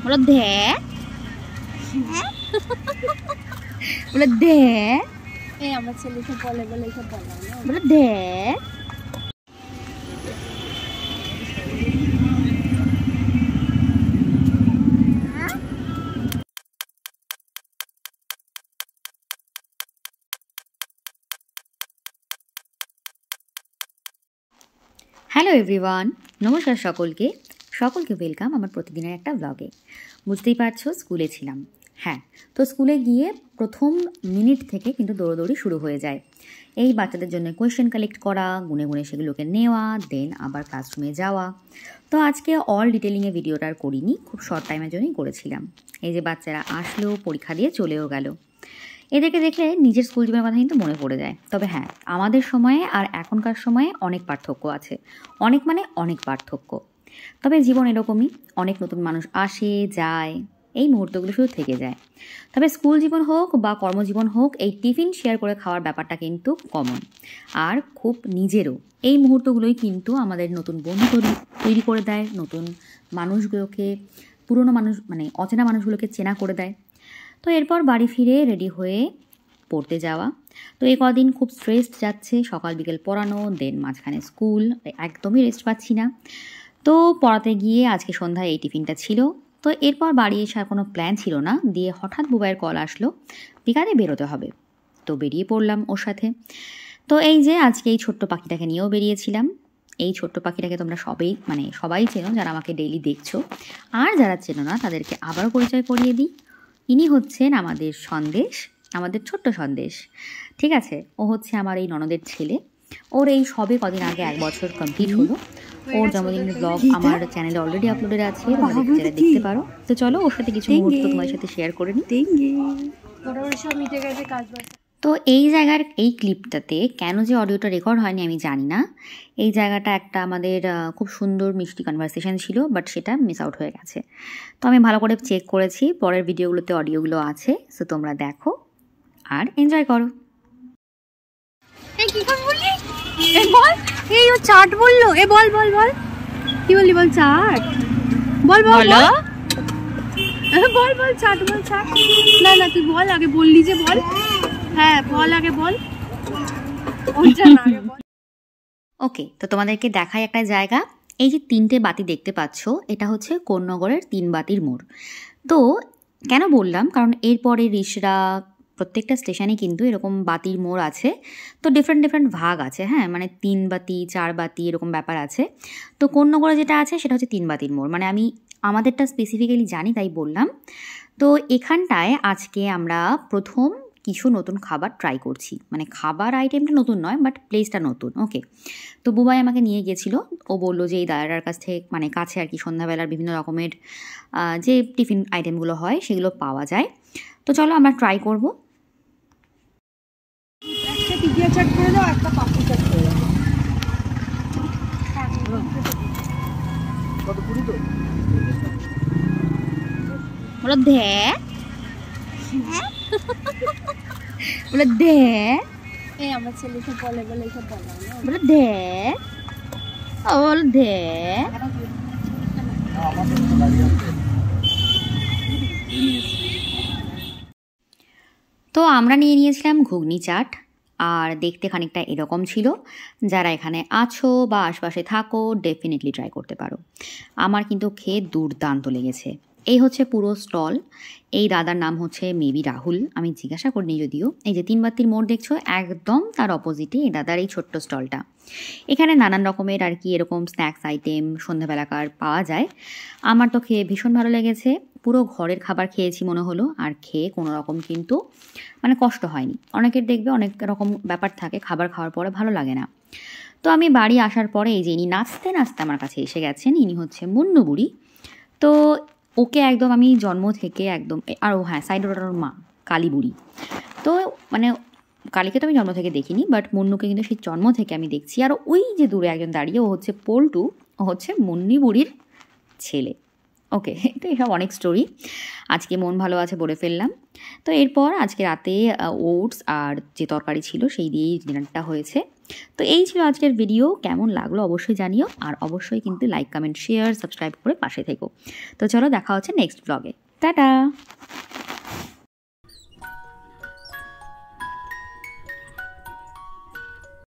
বলো ধে, বলো ধে, এই আমার ছেলেকে বলে বলে এসব বলা বলো ধে। হ্যালো এভরিওয়ান, নমস্কার সকলকে ওয়েলকাম আমার প্রতিদিনের একটা ব্লগে। বুঝতেই পারছো স্কুলে ছিলাম। হ্যাঁ, তো স্কুলে গিয়ে প্রথম মিনিট থেকে কিন্তু দৌড়দৌড়ি শুরু হয়ে যায়। এই বাচ্চাদের জন্য কোয়েশ্চেন কালেক্ট করা, গুনে গুনে সেগুলোকে নেওয়া, দেন আবার ক্লাসরুমে যাওয়া। তো আজকে অল ডিটেলিংয়ে ভিডিওটা আর করিনি, খুব শর্ট টাইমের জন্যই করেছিলাম। এই যে বাচ্চারা আসলো, পরীক্ষা দিয়ে চলেও গেল। এদেরকে দেখলে নিজের স্কুল জীবনের কথা কিন্তু মনে পড়ে যায়। তবে হ্যাঁ, আমাদের সময়ে আর এখনকার সময়ে অনেক পার্থক্য আছে, অনেক পার্থক্য। তবে জীবন এরকমই, অনেক নতুন মানুষ আসে যায়, এই মুহূর্তগুলো শুধু থেকে যায়। তবে স্কুল জীবন হোক বা কর্মজীবন হোক, এই টিফিন শেয়ার করে খাওয়ার ব্যাপারটা কিন্তু কমন আর খুব নিজেরও। এই মুহূর্তগুলোই কিন্তু আমাদের নতুন বন্ধু তৈরি করে দেয়, নতুন মানুষগুলোকে, পুরনো মানুষ মানে অচেনা মানুষগুলোকে চেনা করে দেয়। তো এরপর বাড়ি ফিরে রেডি হয়ে পড়তে যাওয়া। তো এই কদিন খুব স্ট্রেসড যাচ্ছে, সকাল বিকেল পড়ানো, দেন মাঝখানে স্কুল, একদমই রেস্ট পাচ্ছি না। তো পড়াতে গিয়ে আজকে সন্ধ্যায় এই টিফিনটা ছিল। তো এরপর বাড়ি এসে আর কোনো প্ল্যান ছিল না, দিয়ে হঠাৎ বুবাইয়ের কল আসলো, বিকালে বেরোতে হবে। তো বেরিয়ে পড়লাম ওর সাথে। তো এই যে আজকে এই ছোট্ট পাখিটাকে নিয়েও বেরিয়েছিলাম। এই ছোট্ট পাখিটাকে তোমরা সবাই চেনো যারা আমাকে ডেইলি দেখছো, আর যারা চেনো না তাদেরকে আবারও পরিচয় করিয়ে দিই। ইনি হচ্ছেন আমাদের সন্দেশ, আমাদের ছোট্ট সন্দেশ। ঠিক আছে, ও হচ্ছে আমার এই ননদের ছেলে। ওর এই সবে কদিন আগে 1 বছর কমপ্লিট হলো। ওর জন্মদিনের ব্লগ আমার চ্যানেলে অলরেডি আপলোডেড আছে, তোমরা দেখতে পারো। তো চলো ওর সাথে কিছু মুহূর্ত তোমাদের সাথে শেয়ার করে নিই। সব মিটে গেছে কাজ বাজ। তো এই জায়গার এই ক্লিপটাতে কেন যে অডিওটা রেকর্ড হয়নি আমি জানি না। এই জায়গাটা একটা আমাদের খুব সুন্দর মিষ্টি কনভারসেশন ছিল, বাট সেটা মিস আউট হয়ে গেছে। তো আমি ভালো করে চেক করেছি, পরের ভিডিওগুলোতে অডিওগুলো আছে, সো তোমরা দেখো আর এনজয় করো। এই কি করে বললি? এ বল, এই ও চাট বললো। এ বল বল বল, কি বললি? বল চাট, বল বল বল, বল বল চাট, বল চাট। না না তুই বল আগে, বললি যে বল। হ্যাঁ বল আগে, বল ওইটা না আগে বল। ওকে, তো তোমাদেরকে দেখাই একটা জায়গা। এই যে 3টে বাতি দেখতে পাচ্ছ, এটা হচ্ছে কোন্নগরের 3 বাতির মোড়। তো কেন বললাম, কারণ এরপরে রিষড়া প্রত্যেকটা স্টেশনে কিন্তু এরকম বাতির মোড় আছে। তো ডিফারেন্ট ভাগ আছে, হ্যাঁ, মানে 3 বাতি 4 বাতি এরকম ব্যাপার আছে। তো কোন্নগরে যেটা আছে সেটা হচ্ছে 3 বাতির মোড়, মানে আমি আমাদেরটা স্পেসিফিক্যালি জানি তাই বললাম। তো এখানটায় আজকে আমরা প্রথম কিছু নতুন খাবার ট্রাই করছি, মানে খাবার আইটেমটা নতুন নয়, বাট প্লেসটা নতুন। ওকে, তো বুবাই আমাকে নিয়ে গেছিলো। ও বললো যে এই দাদাটার কাছ থেকে, মানে কাছে আর কি, সন্ধ্যাবেলার বিভিন্ন রকমের যে টিফিন আইটেমগুলো হয় সেগুলো পাওয়া যায়। তো চলো আমরা ট্রাই করব। একটা টিকিয়া চাট করে দাও, একটা পাপড়ি চাট করে দাও। কত পুরি তো? বলো ধে, বলো ধে, এই আমার ছেলেকে বলে বলে এসব বলা বলো ধে, ও বলো ধে। তো আমরা নিয়ে নিয়েছিলাম ঘুগনি চাট, আর দেখতে খানিকটা এরকম ছিল। যারা এখানে আছো বা আশপাশে থাকো ডেফিনেটলি ট্রাই করতে পারো। আমার কিন্তু খেয়ে দুর্দান্ত লেগেছে। এই হচ্ছে পুরো স্টল। এই দাদার নাম হচ্ছে মেবি রাহুল, আমি জিজ্ঞাসা করিনি যদিও। এই যে 3 বাতির মোড় দেখছো, একদম তার অপোজিটে এই দাদার এই ছোট্ট স্টলটা। এখানে নানান রকমের আর কি এরকম স্ন্যাক্স আইটেম সন্ধ্যাবেলাকার পাওয়া যায়। আমার তো খেয়ে ভীষণ ভালো লেগেছে, পুরো ঘরের খাবার খেয়েছি মনে হলো। আর খেয়ে কোনো রকম কিন্তু মানে কষ্ট হয়নি। অনেকের দেখবে অনেক রকম ব্যাপার থাকে, খাবার খাওয়ার পরে ভালো লাগে না। তো আমি বাড়ি আসার পরে এই যে ইনি নাচতে নাচতে আমার কাছে এসে গেছেন, ইনি হচ্ছে মুন্নু বুড়ি। তো ওকে একদম আমি জন্ম থেকে একদম, আর ও হ্যাঁ সাইড ওর মা কালী বুড়ি। তো মানে কালীকে তো আমি জন্ম থেকে দেখিনি, বাট মুন্নুকে কিন্তু সেই জন্ম থেকে আমি দেখছি। আর ওই যে দূরে একজন দাঁড়িয়ে, ও হচ্ছে পল্টু, ও হচ্ছে মুন্নি বুড়ির ছেলে। ওকে, তো এসব অনেক স্টোরি, আজকে মন ভালো আছে বলে ফেললাম। তো এরপর আজকে রাতে ওটস আর যে তরকারি ছিল সেই দিয়েই ডিনারটা হয়েছে। তো এই ছিল আজকের ভিডিও, কেমন লাগলো অবশ্যই জানিও, আর অবশ্যই কিন্তু লাইক, কমেন্ট, শেয়ার, সাবস্ক্রাইব করে পাশে থেকো। তো চলো দেখা হচ্ছে নেক্সট ব্লগে, টাটা।